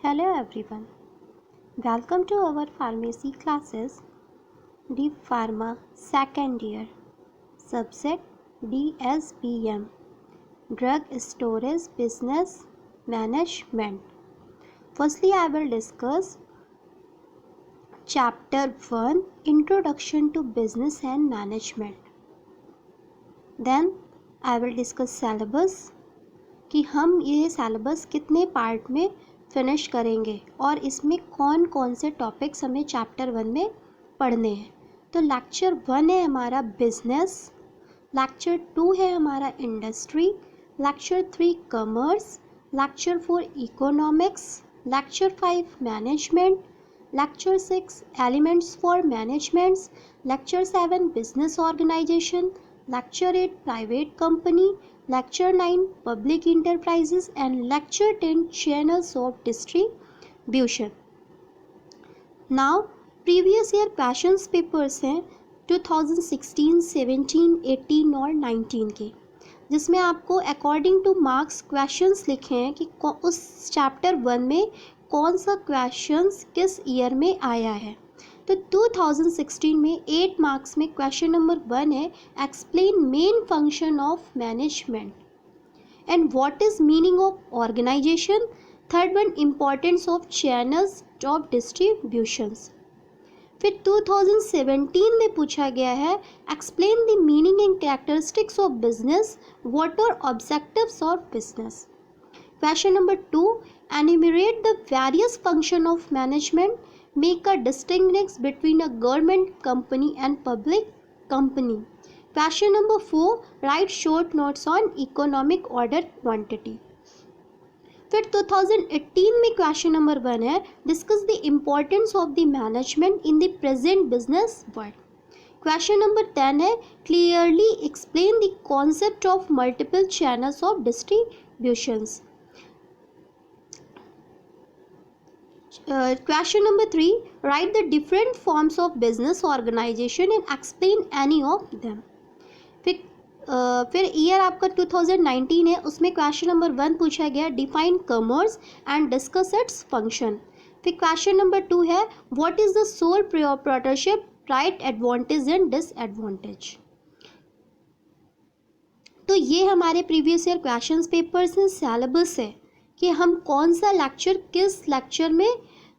Hello everyone. Welcome to our pharmacy classes. D Pharma second year. Subset DSBM. Drug Storage Business Management. Firstly, I will discuss Chapter 1 Introduction to Business and Management. Then I will discuss syllabus कि हम ये syllabus कितने part में finish करेंगे और इसमें कौन कौन से टॉपिक्स हमें चैप्टर 1 में पढ़ने हैं। तो लेक्चर 1 है हमारा बिजनेस, लेक्चर 2 है हमारा industry, lecture 3 commerce, lecture 4 economics, lecture 5 management, lecture 6 elements for managements, lecture 7 business organization, lecture 8 private company, lecture 9 public enterprises and lecture 10 channels of distribution. Now previous year questions papers हैं 2016, 17, 18 और 19 के, जिसमें आपको according two marks questions लिखे हैं कि उस chapter 1 में कौन सा क्वेश्चंस किस ईयर में आया है। तो 2016 में 8 मार्क्स में क्वेश्चन नंबर 1 है explain main function of management and what is meaning of organization. Third one importance of channels of distributions. फिर 2017 में पूछा गया है explain the meaning and characteristics of business, what are objectives of business. Question number 2 enumerate the various function of management, make a distinction between a government company and public company. Question number 4 write short notes on economic order quantity. फिर 2018 में question number 1 है discuss the importance of the management in the present business world. Question number 10 है clearly explain the concept of multiple channels of distributions. Question number 3 write the different forms of business organization and explain any of them. फिर year आपका 2019 है, उसमें question number 1 पूछा गया define commerce and discuss its function. फिर question number 2 है what is the sole proprietorship, right advantage and disadvantage. तो ये हमारे प्रीवियस ईयर क्वेश्चन पेपर्स हैं, सिलेबस है कि हम कौन सा लेक्चर किस लेक्चर में,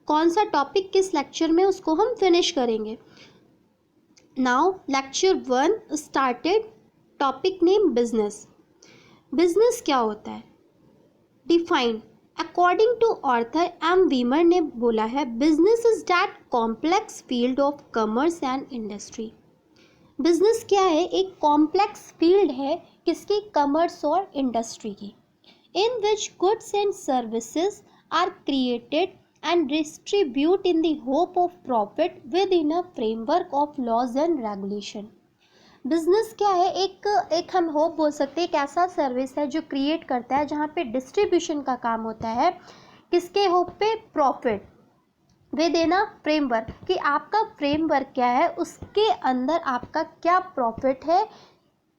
कौन सा टॉपिक किस लेक्चर में उसको हम फिनिश करेंगे। Now lecture 1 started. Topic name business. Business क्या होता है? Define according to Arthur M Weimer ने बोला है business is that complex field of commerce and industry. Business क्या है? एक कॉम्प्लेक्स फील्ड है किसकी? कॉमर्स और इंडस्ट्री की, in which goods and services are created and distributed in the hope of profit within a framework of laws and regulation. Business क्या है? एक हम होप बोल सकते हैं, एक ऐसा सर्विस है जो क्रिएट करता है जहाँ पे डिस्ट्रीब्यूशन का काम होता है, किसके होप पे? Profit with in a framework, कि आपका फ्रेमवर्क क्या है, उसके अंदर आपका क्या प्रॉफिट है,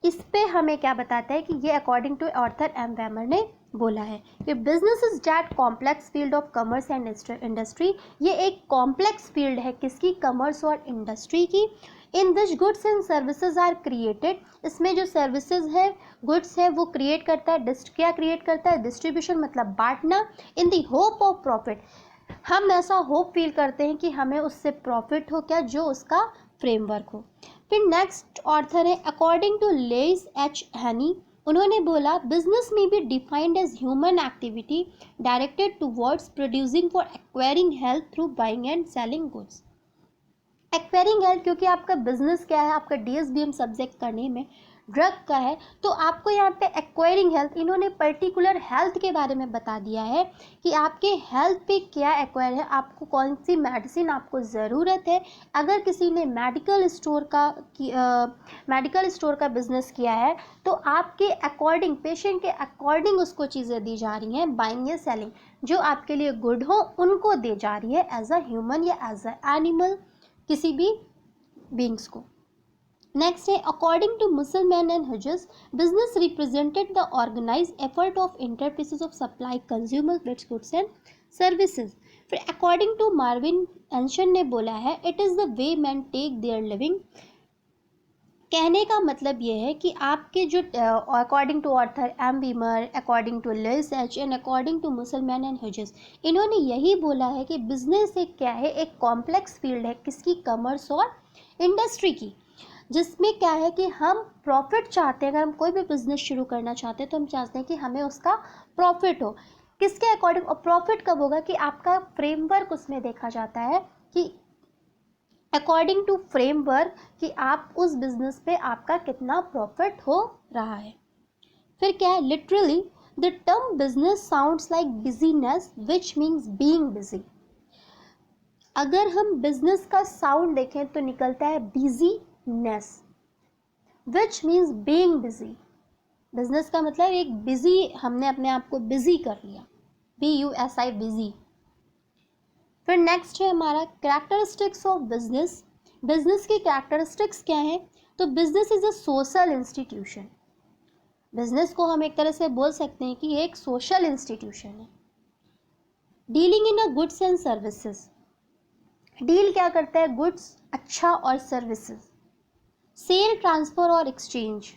इस पे हमें क्या बताता है कि ये according to Arthur M Weimer ने बोला है कि business is that complex field of commerce and industry. ये एक कॉम्प्लेक्स फील्ड है किसकी? कॉमर्स और इंडस्ट्री की। In which goods and services are created, इसमें जो सर्विसेज है, गुड्स है, वो क्रिएट करता है, क्या क्रिएट करता है? डिस्ट्रीब्यूशन मतलब बांटना। In the hope of profit, हम ऐसा होप फील करते हैं कि हमें उससे प्रॉफिट हो, क्या? जो उसका फ्रेमवर्क हो। फिर नेक्स्ट ऑर्थर है according to Lewis H Haney, उन्होंने बोला business may be defined as human activity directed towards producing for acquiring health through buying and selling goods. Acquiring health, क्योंकि आपका बिजनेस क्या है? आपका डीएसबीएम सब्जेक्ट का नेम है, ड्रग का है, तो आपको यहाँ पे एक्वायरिंग हेल्थ, इन्होंने पर्टिकुलर हेल्थ के बारे में बता दिया है कि आपके हेल्थ पे क्या एक्वायर है, आपको कौन सी मेडिसिन आपको ज़रूरत है। अगर किसी ने मेडिकल स्टोर का बिजनेस किया है तो आपके अकॉर्डिंग, पेशेंट के अकॉर्डिंग उसको चीज़ें दी जा रही हैं, बाइंग या सेलिंग, जो आपके लिए गुड हो उनको दी जा रही है एज अ ह्यूमन या एज अ एनिमल, किसी भी बींग्स को। नेक्स्ट है according to Musselman and Hughes, business represented the organised effort of enterprises of supply consumer goods and services. फिर अकॉर्डिंग टू मार्विन एंशन ने बोला है it is the way man take their living. कहने का मतलब ये है कि आपके जो according to Arthur M Weimer, according to Lewis H and according to Musselman and हजेस, इन्होंने यही बोला है कि बिजनेस एक क्या है, एक कॉम्प्लेक्स फील्ड है किसकी, कॉमर्स और इंडस्ट्री की, जिसमें क्या है कि हम प्रॉफिट चाहते हैं। अगर हम कोई भी बिजनेस शुरू करना चाहते हैं तो हम चाहते हैं कि हमें उसका प्रॉफिट हो। किसके अकॉर्डिंग, और प्रॉफिट कब होगा कि आपका फ्रेमवर्क उसमें देखा जाता है कि अकॉर्डिंग टू फ्रेमवर्क कि आप उस बिजनेस पे आपका कितना प्रॉफिट हो रहा है। फिर क्या है, literally the term business sounds like business which means being busy. अगर हम बिजनेस का साउंड देखें तो निकलता है business, which means being busy. Business का मतलब एक बिजी, हमने अपने आप को बिजी कर लिया, BUSI बिजी। फिर नेक्स्ट है हमारा कैरेक्टरिस्टिक्स ऑफ बिजनेस। बिजनेस की कैरेक्टरिस्टिक्स क्या है, तो business is a social institution. Business को हम एक तरह से बोल सकते हैं कि ये एक सोशल इंस्टीट्यूशन है। Dealing in a goods and services, deal क्या करता है, गुड्स अच्छा और सर्विसेज। सेल, ट्रांसफर और एक्सचेंज,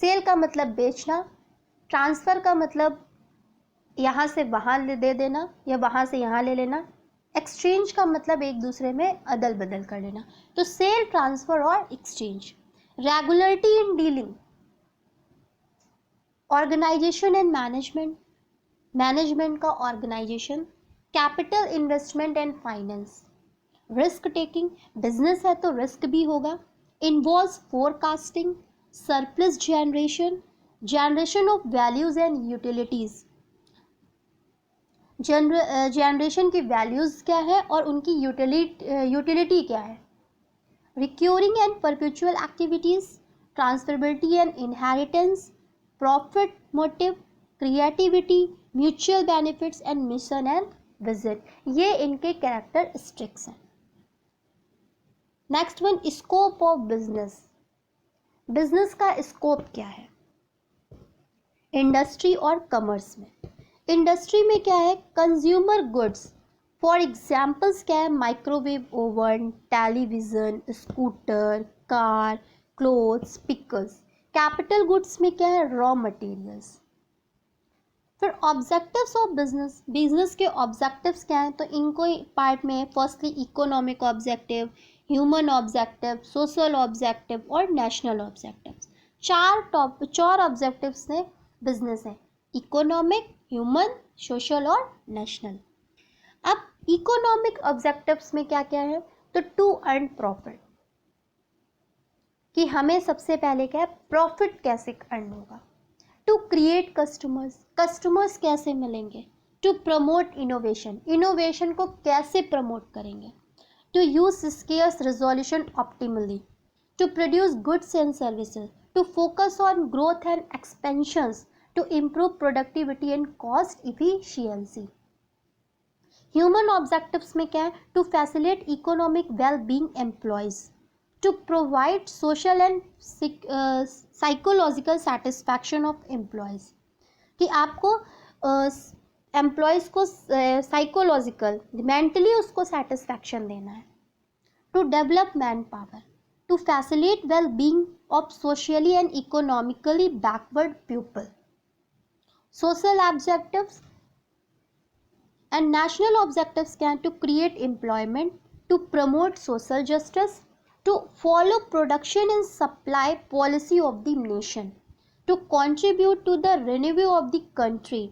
सेल का मतलब बेचना, ट्रांसफर का मतलब यहाँ से वहाँ दे देना या वहाँ से यहाँ ले लेना, एक्सचेंज का मतलब एक दूसरे में अदल बदल कर लेना। तो सेल, ट्रांसफर और exchange. Regularity in dealing, organisation and management, management का organisation. Capital, investment and finance. Risk taking, business है तो रिस्क भी होगा। Involves forecasting, surplus generation, generation of values and utilities. Generation की वैल्यूज़ क्या है और उनकी यूटिलिटी क्या है। Recurring and perpetual activities, transferability and inheritance, profit motive, creativity, mutual benefits and mission and visit, ये इनके कैरेक्टरिस्टिक्स हैं। Next one, scope of business. Business का स्कोप क्या है इंडस्ट्री और कॉमर्स में। इंडस्ट्री में क्या है, कंज्यूमर गुड्स, फॉर एग्जाम्पल्स क्या है, microwave oven, television, scooter, car, clothes, pickles. Capital goods में क्या है, रॉ मटेरियल्स। फिर ऑब्जेक्टिव्स ऑफ बिजनेस, बिजनेस के ऑब्जेक्टिव्स क्या हैं, तो इनको पार्ट में firstly economic objective, human objective, social objective और नेशनल ऑब्जेक्टिव्स। चार ऑब्जेक्टिव्स ने बिजनेस है, इकोनॉमिक, ह्यूमन, सोशल और नेशनल। अब इकोनॉमिक ऑब्जेक्टिव्स में क्या क्या है, तो टू अर्न प्रॉफिट, कि हमें सबसे पहले क्या है, प्रॉफिट कैसे अर्न होगा। टू क्रिएट कस्टमर्स, कस्टमर्स कैसे मिलेंगे। टू प्रमोट इनोवेशन, इनोवेशन को कैसे प्रमोट करेंगे। To use scarce resolution optimally, to produce goods and services, to focus on growth and expansions, to improve productivity and cost efficiency. Human objectives में क्या है, to facilitate economic well-being employees, to provide social and psychological satisfaction of employees, कि आपको employees को psychological mentally उसको satisfaction देना है। To develop manpower, to facilitate well being of socially and economically backward people. Social objectives and national objectives क्या हैं, to create employment, to promote social justice, to follow production and supply policy of the nation, to contribute to the renewal of the country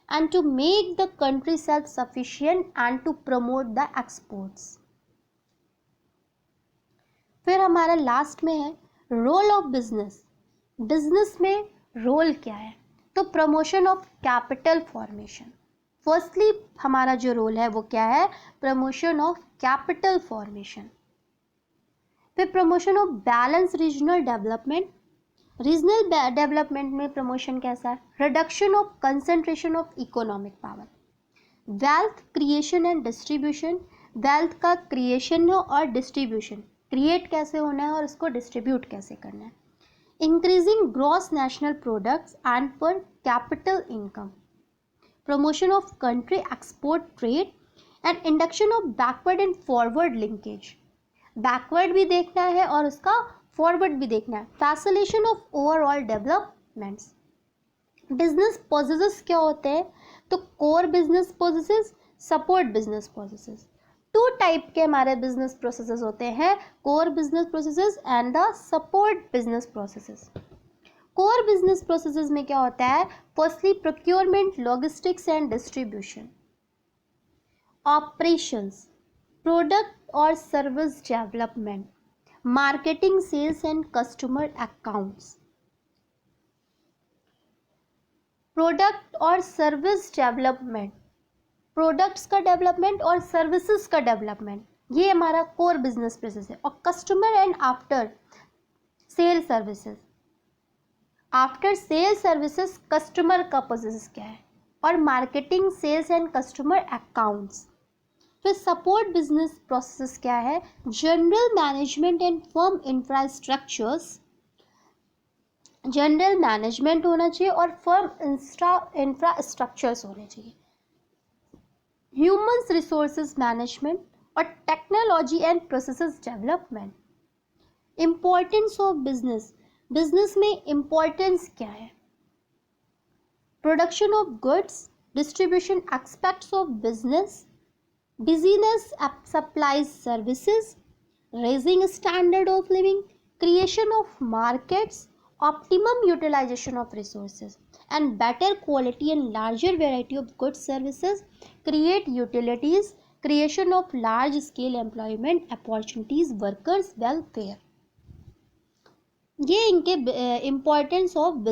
and to make the country self sufficient and to promote the exports. फिर हमारा last में है role of business. Business में role क्या है, तो promotion of capital formation. Firstly हमारा जो रोल है वो क्या है, प्रमोशन ऑफ कैपिटल फॉर्मेशन। फिर promotion of balance regional development. Regional development में प्रमोशन कैसा है, reduction of concentration of economic power. Wealth creation and distribution, wealth का क्रिएशन हो और डिस्ट्रीब्यूशन, क्रिएट कैसे होना है और उसको डिस्ट्रीब्यूट कैसे करना है। Increasing gross national products and per capital income, promotion of country export trade and induction of backward and forward linkage. Backward भी देखना है और उसका फॉरवर्ड भी देखना है. Facilitation of overall developments. Business processes क्या होते हैं? तो core business processes, support business processes. Two type के हमारे बिजनेस प्रोसेसेस होते हैं, core business processes and the support business processes. Core business processes में क्या होता है? Firstly procurement, logistics and distribution. Operations, product और service development, marketing, sales and customer accounts. Product और सर्विस डेवलपमेंट, प्रोडक्ट्स का development और सर्विसेज का development, ये हमारा कोर बिजनेस प्रोसेस है. और customer and after sale services, after sale services customer का प्रोसेस क्या है. और marketing, sales and customer accounts. फिर सपोर्ट बिजनेस प्रोसेस क्या है? General management and firm infrastructures. General management होना चाहिए और फर्म इंफ्रास्ट्रक्चर्स होने चाहिए. ह्यूमन रिसोर्सेज मैनेजमेंट और technology and processes development. Importance of business. Business में इम्पोर्टेंस क्या है? Production of goods, distribution aspects of business, business supplies services, raising standard of living, creation of markets, optimum utilization of resources, and better quality and larger variety of goods services create utilities, creation of large scale employment opportunities, workers welfare. ये इनके importance of